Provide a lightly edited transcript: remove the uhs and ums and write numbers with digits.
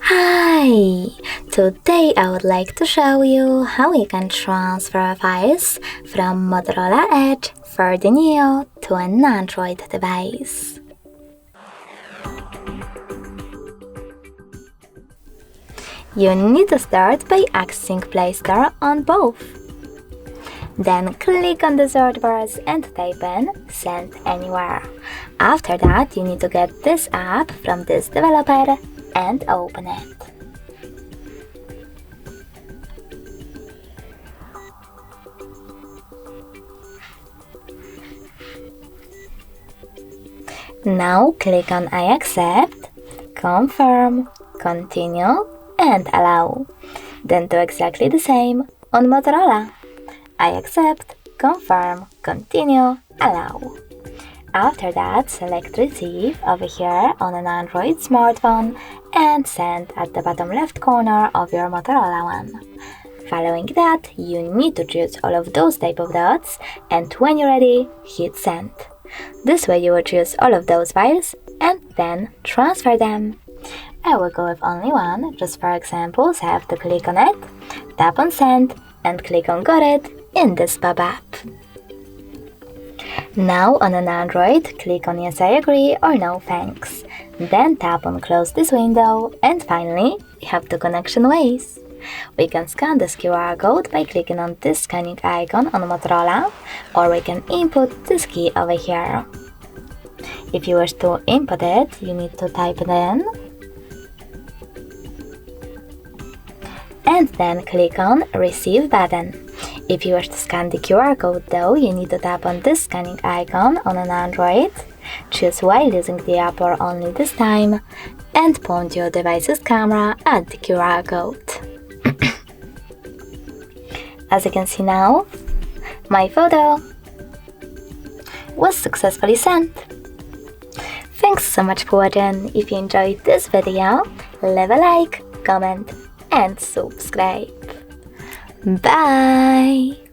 Hi! Today I would like to show you how you can transfer files from Motorola Edge for the Neo to an Android device. You need to start by accessing Play Store on both. Then click on the search bars and type in Send Anywhere. After that, you need to get this app from this developer and open it. Now click on I accept, confirm, continue and allow. Then do exactly the same on Motorola. I accept, confirm, continue, allow. After that, select Receive over here on an Android smartphone and Send at the bottom left corner of your Motorola one. Following that, you need to choose all of those type of dots and when you're ready, hit Send. This way you will choose all of those files and then transfer them. I will go with only one, just for example, so I have to click on it, tap on Send and click on Got It in this pop-up. Now on an Android, click on Yes I agree or No thanks. Then tap on Close this window and finally, we have the connection ways. We can scan this QR code by clicking on this scanning icon on Motorola, or we can input this key over here. If you wish to input it, you need to type it in and then click on Receive button. If you wish to scan the QR code though, you need to tap on this scanning icon on an Android, choose while using the app or only this time, and point your device's camera at the QR code. As you can see now, my photo was successfully sent. Thanks so much for watching. If you enjoyed this video, leave a like, comment and subscribe. Bye!